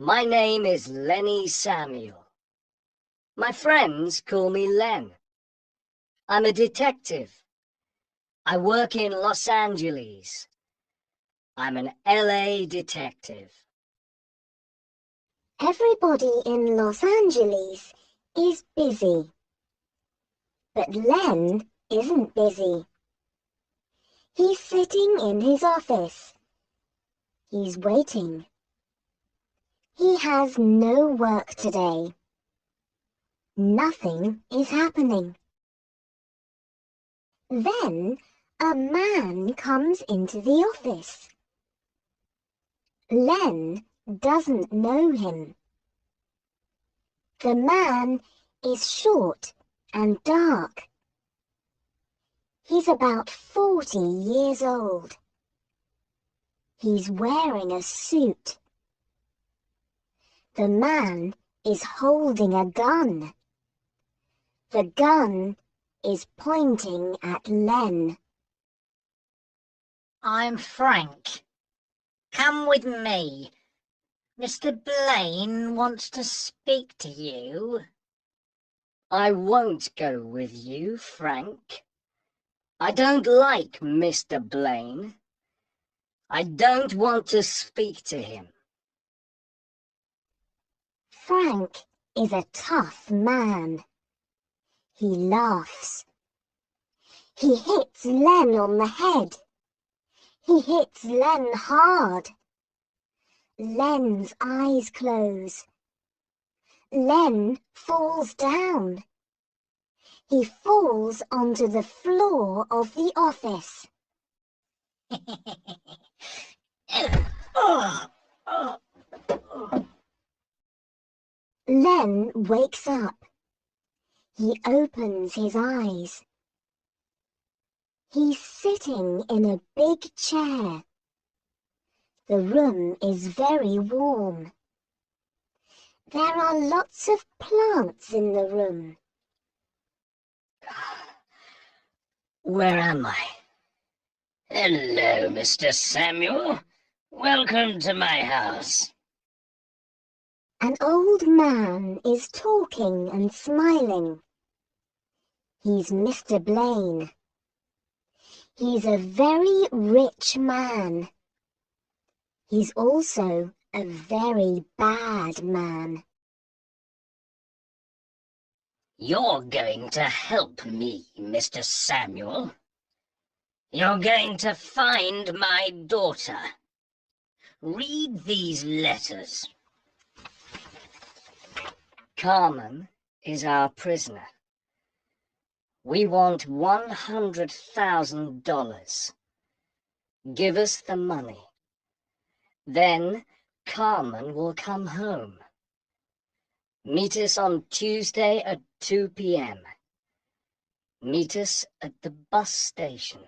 My name is Lenny Samuel. My friends call me Len. I'm a detective. I work in Los Angeles. I'm an LA detective. Everybody in Los Angeles is busy. But Len isn't busy. He's sitting in his office. He's waiting. He has no work today. Nothing is happening. Then a man comes into the office. Len doesn't know him. The man is short and dark. He's about 40 years old. He's wearing a suit. The man is holding a gun. The gun is pointing at Len. I'm Frank. Come with me. Mr. Blaine wants to speak to you. I won't go with you, Frank. I don't like Mr. Blaine. I don't want to speak to him. Frank is a tough man. He laughs. He hits Len on the head. He hits Len hard. Len's eyes close. Len falls down. He falls onto the floor of the office. Len wakes up. He opens his eyes. He's sitting in a big chair. The room is very warm. There are lots of plants in the room. Where am I? Hello, Mr. Samuel. Welcome to my house. An old man is talking and smiling. He's Mr. Blaine. He's a very rich man. He's also a very bad man. You're going to help me, Mr. Samuel. You're going to find my daughter. Read these letters. Carmen is our prisoner. We want $100,000. Give us the money. Then Carmen will come home. Meet us on Tuesday at 2 p.m. Meet us at the bus station.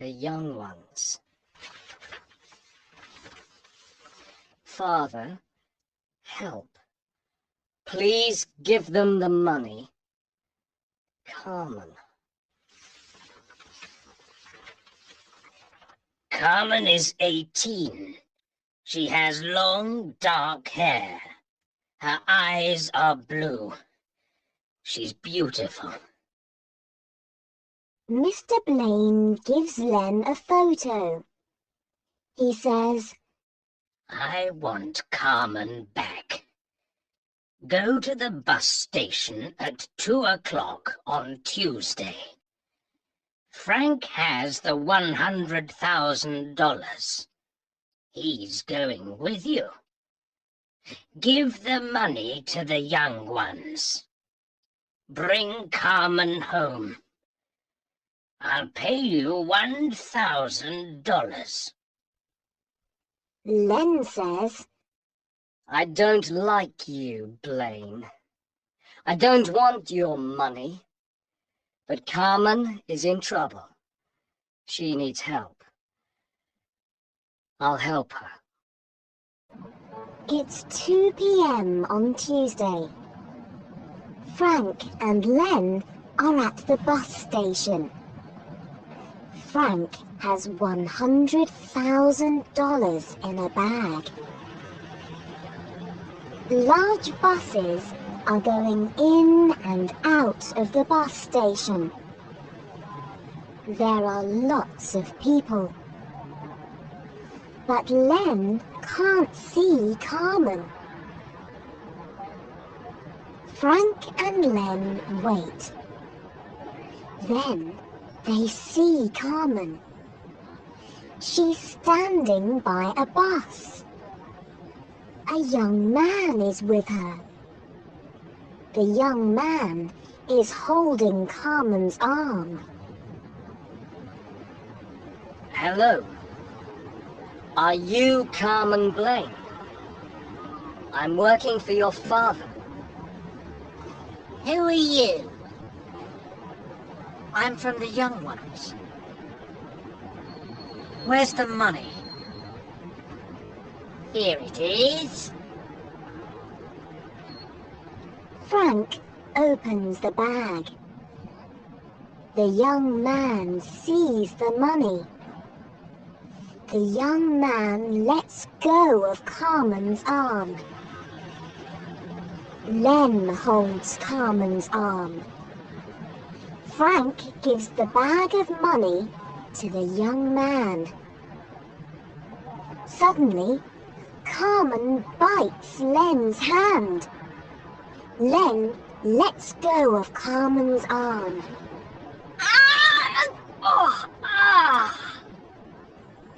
The young ones. Father, help. Please give them the money. Carmen. Carmen is 18. She has long, dark hair. Her eyes are blue. She's beautiful. Mr. Blaine gives Len a photo. He says, I want Carmen back. Go to the bus station at 2 o'clock on Tuesday. Frank has the $100,000. He's going with you. Give the money to the young ones. Bring Carmen home. I'll pay you $1,000. Len says, I don't like you, Blaine. I don't want your money. But Carmen is in trouble. She needs help. I'll help her. It's 2 p.m. on Tuesday. Frank and Len are at the bus station. Frank has $100,000 in a bag. Large buses are going in and out of the bus station. There are lots of people. But Len can't see Carmen. Frank and Len wait. Then they see Carmen. She's standing by a bus. A young man is with her. The young man is holding Carmen's arm. Hello. Are you Carmen Blaine? I'm working for your father. Who are you? I'm from the young ones. Where's the money? Here it is. Frank opens the bag. The young man sees the money. The young man lets go of Carmen's arm. Len holds Carmen's arm. Frank gives the bag of money to the young man. Suddenly, Carmen bites Len's hand. Len lets go of Carmen's arm. Ah! Oh! Ah!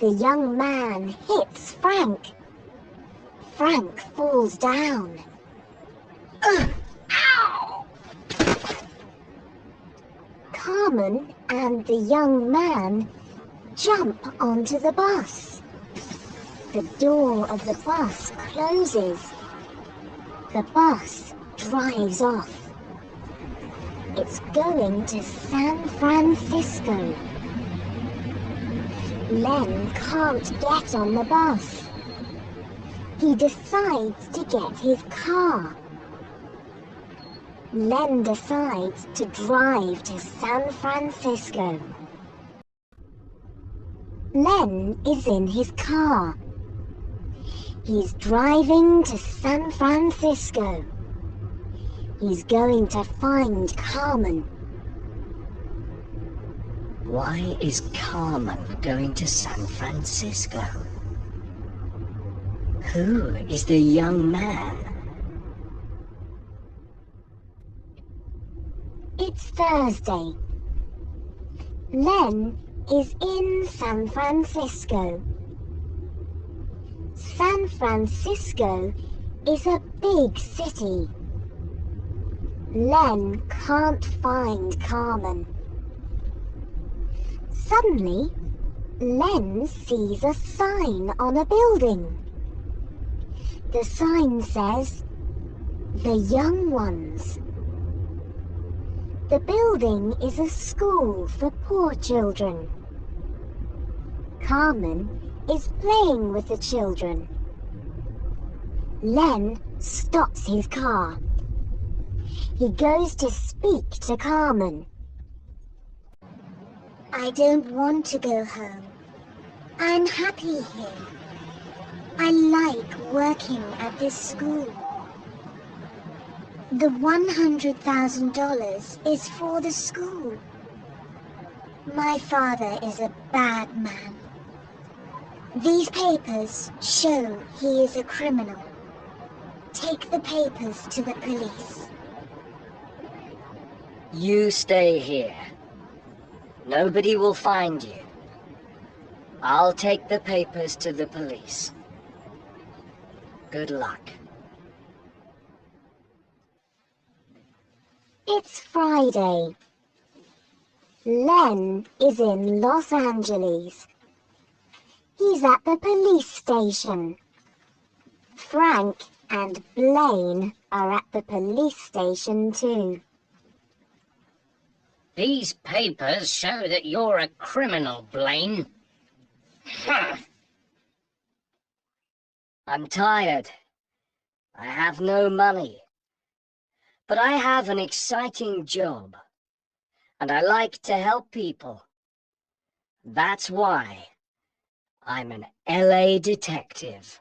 The young man hits Frank. Frank falls down. Ow! Carmen and the young man jump onto the bus. The door of the bus closes. The bus drives off. It's going to San Francisco. Len can't get on the bus. He decides to get his car. Len decides to drive to San Francisco. Len is in his car. He's driving to San Francisco. He's going to find Carmen. Why is Carmen going to San Francisco? Who is the young man? It's Thursday. Len is in San Francisco. San Francisco is a big city. Len can't find Carmen. Suddenly, Len sees a sign on a building. The sign says, "The Young Ones." The building is a school for poor children. Carmen is playing with the children. Len stops his car. He goes to speak to Carmen. I don't want to go home. I'm happy here. I like working at this school. The $100,000 is for the school. My father is a bad man. These papers show he is a criminal. Take the papers to the police. You stay here. Nobody will find you. I'll take the papers to the police. Good luck. It's Friday. Len is in Los Angeles. He's at the police station. Frank and Blaine are at the police station too. These papers show that you're a criminal, Blaine. Huh. I'm tired. I have no money. But I have an exciting job. And I like to help people. That's why I'm an LA detective.